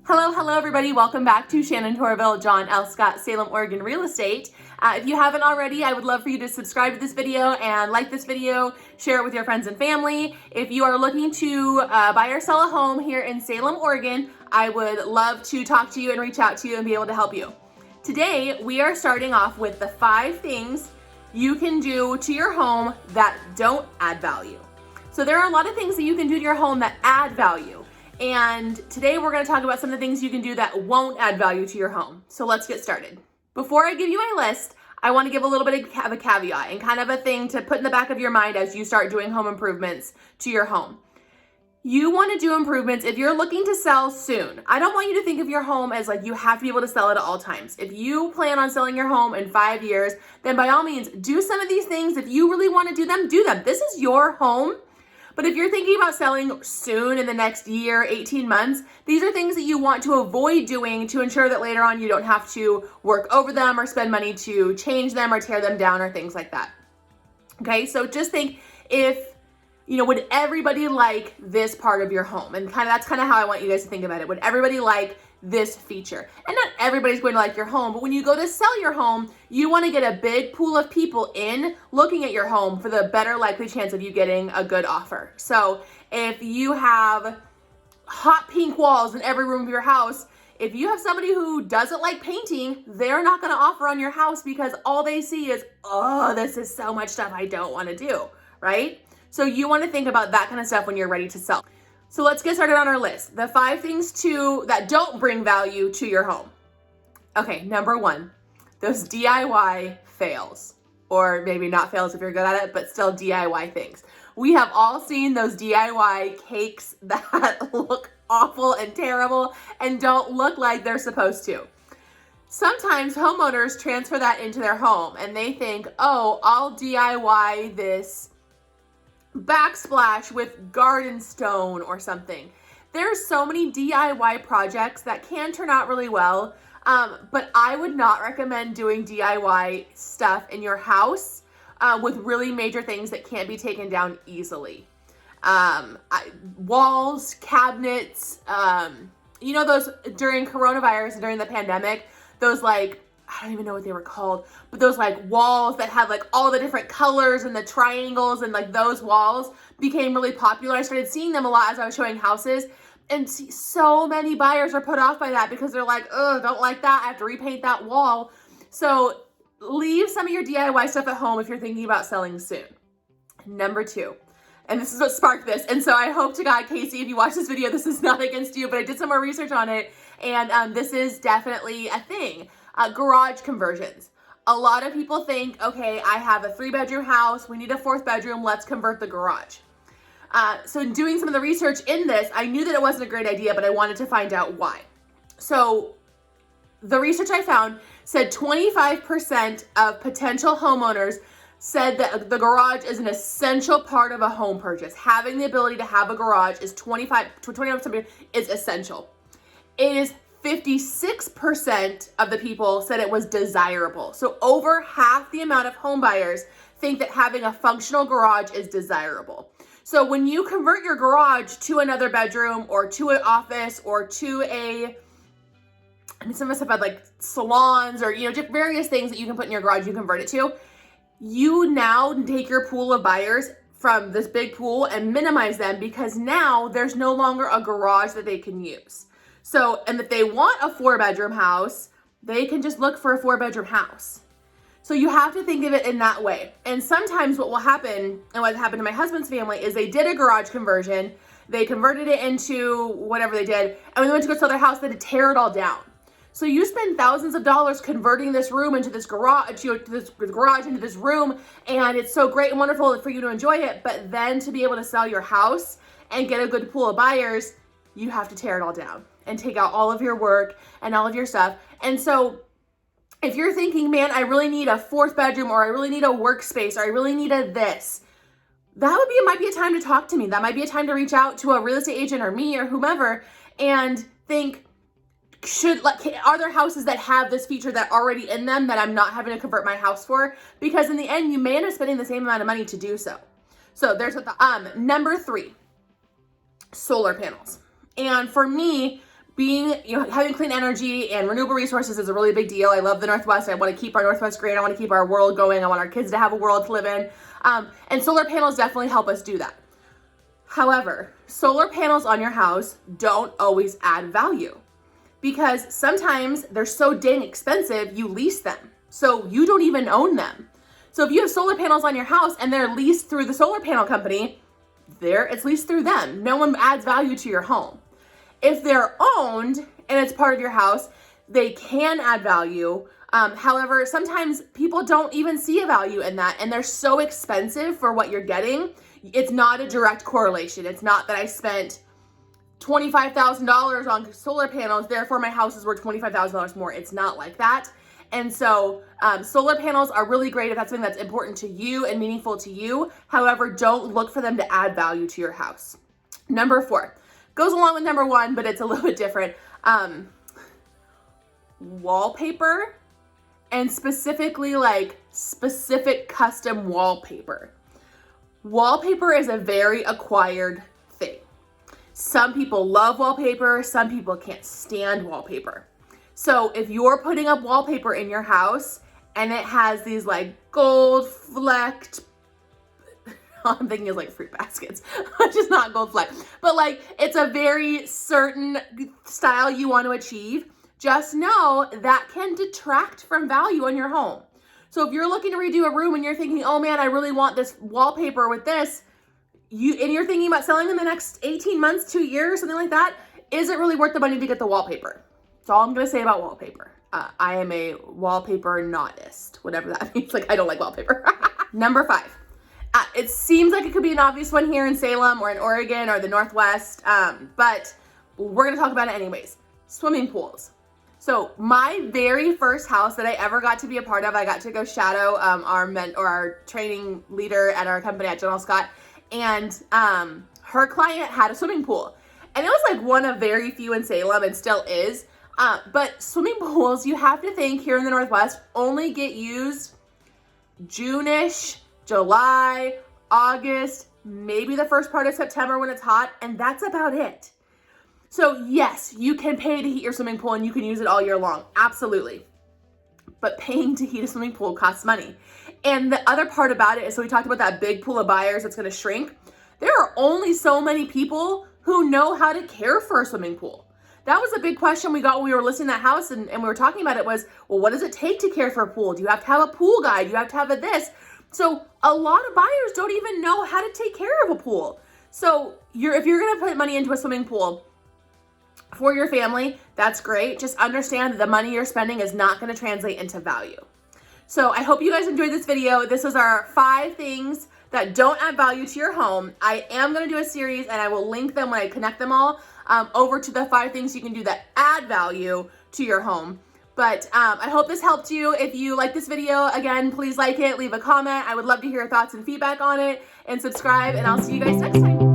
Hello everybody. Welcome back to Shannon Tourville, John L. Scott, Salem, Oregon Real Estate. If you haven't already, I would love for you to subscribe to this video and like this video, share it with your friends and family. If you are looking to buy or sell a home here in Salem, Oregon, I would love to talk to you and reach out to you and be able to help you. Today, we are starting off with the 5 things you can do to your home that don't add value. So there are a lot of things that you can do to your home that add value. And today we're going to talk about some of the things you can do that won't add value to your home. So let's get started. Before I give you my list, I want to give a little bit of a caveat and kind of a thing to put in the back of your mind as you start doing home improvements to your home. You want to do improvements if you're looking to sell soon. I don't want you to think of your home as like you have to be able to sell it at all times. If you plan on selling your home in 5 years, then by all means, do some of these things. If you really want to do them, do them. This is your home. But if you're thinking about selling soon in the next year, 18 months, these are things that you want to avoid doing to ensure that later on you don't have to work over them or spend money to change them or tear them down or things like that. Okay, so just think would everybody like this part of your home? And that's kind of how I want you guys to think about it. Would everybody like this feature? And not everybody's going to like your home, but when you go to sell your home, you want to get a big pool of people in looking at your home for the better likely chance of you getting a good offer. So if you have hot pink walls in every room of your house, if you have somebody who doesn't like painting, they're not going to offer on your house because all they see is, oh, this is so much stuff I don't want to do, right? So you want to think about that kind of stuff when you're ready to sell. So let's get started on our list. The 5 things that don't bring value to your home. Okay, number 1, those DIY fails. Or maybe not fails if you're good at it, but still DIY things. We have all seen those DIY cakes that look awful and terrible and don't look like they're supposed to. Sometimes homeowners transfer that into their home and they think, oh, I'll DIY this backsplash with garden stone or something. There's so many DIY projects that can turn out really well, but I would not recommend doing DIY stuff in your house with really major things that can't be taken down easily. Walls, cabinets, those during coronavirus, during the pandemic, those I don't even know what they were called, but those walls that had all the different colors and the triangles and those walls became really popular. I started seeing them a lot as I was showing houses, and so many buyers are put off by that because they're like, oh, don't like that. I have to repaint that wall. So leave some of your DIY stuff at home if you're thinking about selling soon. Number 2, and this is what sparked this. And so I hope to God, Casey, if you watch this video, this is not against you, but I did some more research on it. And this is definitely a thing. Garage conversions. A lot of people think, okay, I have a 3-bedroom house. We need a 4th bedroom. Let's convert the garage. So in doing some of the research in this, I knew that it wasn't a great idea, but I wanted to find out why. So the research I found said 25% of potential homeowners said that the garage is an essential part of a home purchase. Having the ability to have a garage is 25% is essential. It is 56% of the people said it was desirable. So over half the amount of home buyers think that having a functional garage is desirable. So when you convert your garage to another bedroom or to an office or to some of us have had salons or, just various things that you can put in your garage, you convert it to. You now take your pool of buyers from this big pool and minimize them because now there's no longer a garage that they can use. So, and if they want a 4-bedroom house, they can just look for a 4-bedroom house. So you have to think of it in that way. And sometimes what will happen, and what happened to my husband's family, is they did a garage conversion. They converted it into whatever they did. And when they went to go sell their house, they had to tear it all down. So you spend thousands of dollars converting this room into this garage, into this room, and it's so great and wonderful for you to enjoy it. But then to be able to sell your house and get a good pool of buyers, you have to tear it all down and take out all of your work and all of your stuff. And so if you're thinking, man, I really need a 4th bedroom, or I really need a workspace, or I really need this, might be a time to talk to me. That might be a time to reach out to a real estate agent or me or whomever and think, are there houses that have this feature that already in them that I'm not having to convert my house for? Because in the end, you may end up spending the same amount of money to do so. So there's what number 3, solar panels. And for me, having clean energy and renewable resources is a really big deal. I love the Northwest. I want to keep our Northwest green. I want to keep our world going. I want our kids to have a world to live in. And solar panels definitely help us do that. However, solar panels on your house don't always add value because sometimes they're so dang expensive, you lease them. So you don't even own them. So if you have solar panels on your house and they're leased through the solar panel company, it's leased through them. No one adds value to your home. If they're owned and it's part of your house, they can add value. However, sometimes people don't even see a value in that, and they're so expensive for what you're getting. It's not a direct correlation. It's not that I spent $25,000 on solar panels, therefore my house is worth $25,000 more. It's not like that. And so solar panels are really great if that's something that's important to you and meaningful to you. However, don't look for them to add value to your house. Number 4 goes along with number 1, but it's a little bit different. Wallpaper, and specifically like specific custom wallpaper. Wallpaper is a very acquired thing. Some people love wallpaper, some people can't stand wallpaper. So if you're putting up wallpaper in your house and it has these like gold flecked, all I'm thinking is like fruit baskets, which is not gold flecked, but like it's a very certain style you want to achieve, just know that can detract from value in your home. So if you're looking to redo a room and you're thinking, oh man, I really want this wallpaper with this, and you're thinking about selling in the next 18 months, 2 years, something like that, is it really worth the money to get the wallpaper? That's all I'm going to say about wallpaper. I am a wallpaper notist, whatever that means. Like, I don't like wallpaper. Number 5. It seems like it could be an obvious one here in Salem or in Oregon or the Northwest, but we're going to talk about it anyways. Swimming pools. So my very first house that I ever got to be a part of, I got to go shadow our training leader at our company at General Scott, and her client had a swimming pool. And it was like one of very few in Salem and still is. But swimming pools, you have to think here in the Northwest, only get used June-ish, July, August, maybe the first part of September when it's hot, and that's about it. So yes, you can pay to heat your swimming pool and you can use it all year long, absolutely. But paying to heat a swimming pool costs money. And the other part about it is, so we talked about that big pool of buyers that's gonna shrink. There are only so many people who know how to care for a swimming pool. That was a big question we got when we were listing that house and we were talking about it was, well, what does it take to care for a pool? Do you have to have a pool guide? Do you have to have a this? So a lot of buyers don't even know how to take care of a pool. So if you're gonna put money into a swimming pool for your family, that's great. Just understand that the money you're spending is not gonna translate into value. So I hope you guys enjoyed this video. This was our 5 things that don't add value to your home. I am gonna do a series and I will link them when I connect them all over to the 5 things you can do that add value to your home. But I hope this helped you. If you like this video, again, please like it, leave a comment. I would love to hear your thoughts and feedback on it, and subscribe, and I'll see you guys next time.